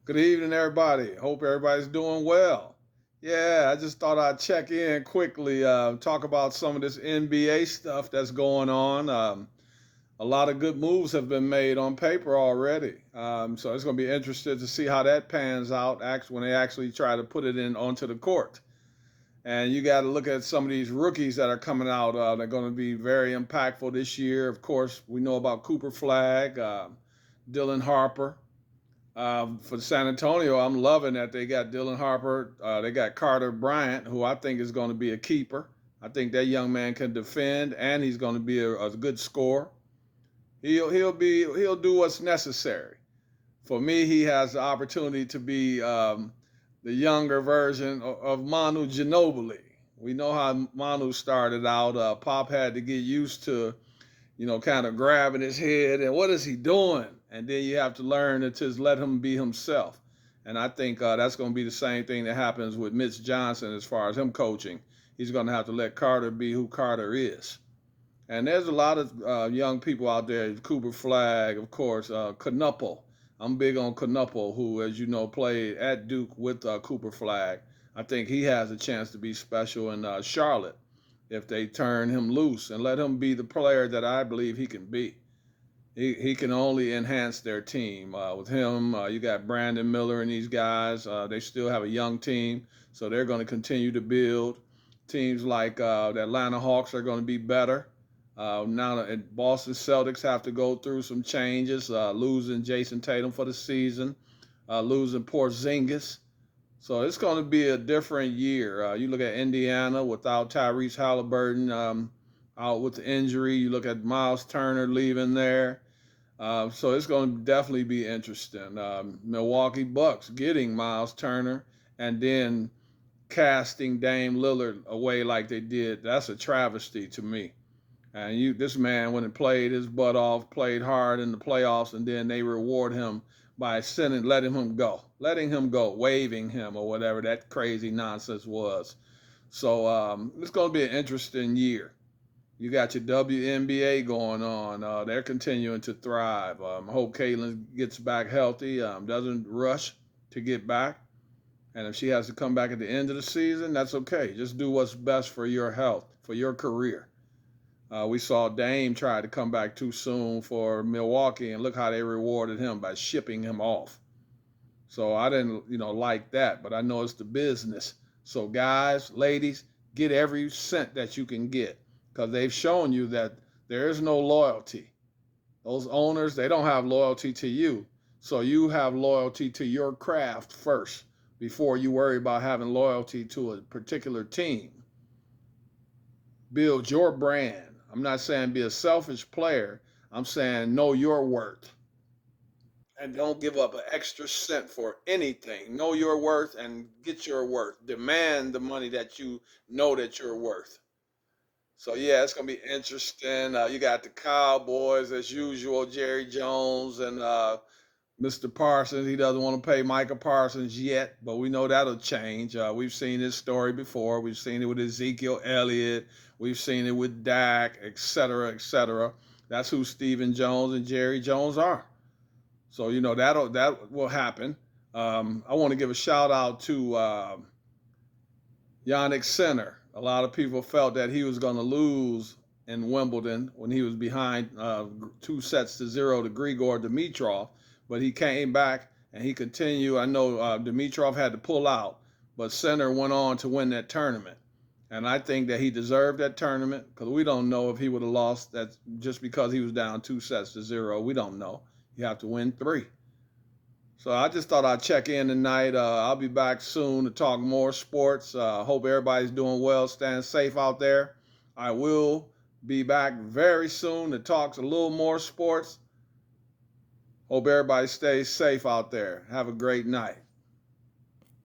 Good evening, everybody. Hope everybody's doing well. Yeah, I just thought I'd check in quickly, talk about some of this NBA stuff that's going on. A lot of good moves have been made on paper already. So it's going to be interesting to see how that pans out when they actually try to put it in onto the court. And you got to look at some of these rookies that are coming out. They're going to be very impactful this year. Of course, we know about Cooper Flag, Dylan Harper. For San Antonio, I'm loving that they got Dylan Harper. They got Carter Bryant, who I think is going to be a keeper. I think that young man can defend, and he's going to be a good scorer. He'll do what's necessary. For me, he has the opportunity to be the younger version of Manu Ginobili. We know how Manu started out. Pop had to get used to kind of grabbing his head and what is he doing? And then you have to learn to just let him be himself. And I think that's going to be the same thing that happens with Mitch Johnson as far as him coaching. He's going to have to let Carter be who Carter is. And there's a lot of young people out there. Cooper Flag, of course, Knuppel. I'm big on Knuppel, who, as you know, played at Duke with Cooper Flag. I think he has a chance to be special in Charlotte if they turn him loose and let him be the player that I believe he can be. He can only enhance their team. With him, you got Brandon Miller and these guys. They still have a young team, so they're going to continue to build. Teams like the Atlanta Hawks are going to be better. Now the Boston Celtics have to go through some changes, losing Jason Tatum for the season, losing Porzingis. So it's going to be a different year. You look at Indiana without Tyrese Halliburton out with the injury. You look at Miles Turner leaving there. So it's going to definitely be interesting. Milwaukee Bucks getting Miles Turner and then casting Dame Lillard away like they did. That's a travesty to me. And this man, when he played his butt off, played hard in the playoffs, and then they reward him by letting him go, waiving him or whatever that crazy nonsense was. So it's going to be an interesting year. You got your WNBA going on. They're continuing to thrive. I hope Caitlin gets back healthy, doesn't rush to get back. And if she has to come back at the end of the season, that's okay. Just do what's best for your health, for your career. We saw Dame try to come back too soon for Milwaukee, and look how they rewarded him by shipping him off. So I didn't, like that, but I know it's the business. So guys, ladies, get every cent that you can get because they've shown you that there is no loyalty. Those owners, they don't have loyalty to you. So you have loyalty to your craft first before you worry about having loyalty to a particular team. Build your brand. I'm not saying be a selfish player. I'm saying know your worth and don't give up an extra cent for anything. Know your worth and get your worth. Demand the money that you know that you're worth. So yeah, it's gonna be interesting. You got the Cowboys as usual, Jerry Jones and Mr. Parsons. He doesn't want to pay Micah Parsons yet, but we know that'll change. We've seen this story before. We've seen it with Ezekiel Elliott. We've seen it with Dak, et cetera, et cetera. That's who Stephen Jones and Jerry Jones are. So that will happen. I want to give a shout out to Yannick Sinner. A lot of people felt that he was going to lose in Wimbledon when he was behind 2-0 to Grigor Dimitrov, but he came back and he continued. I know Dimitrov had to pull out, but Sinner went on to win that tournament. And I think that he deserved that tournament because we don't know if he would have lost that just because he was down 2-0. We don't know. You have to win three. So I just thought I'd check in tonight. I'll be back soon to talk more sports. Hope everybody's doing well, staying safe out there. I will be back very soon to talk a little more sports. Hope everybody stays safe out there. Have a great night.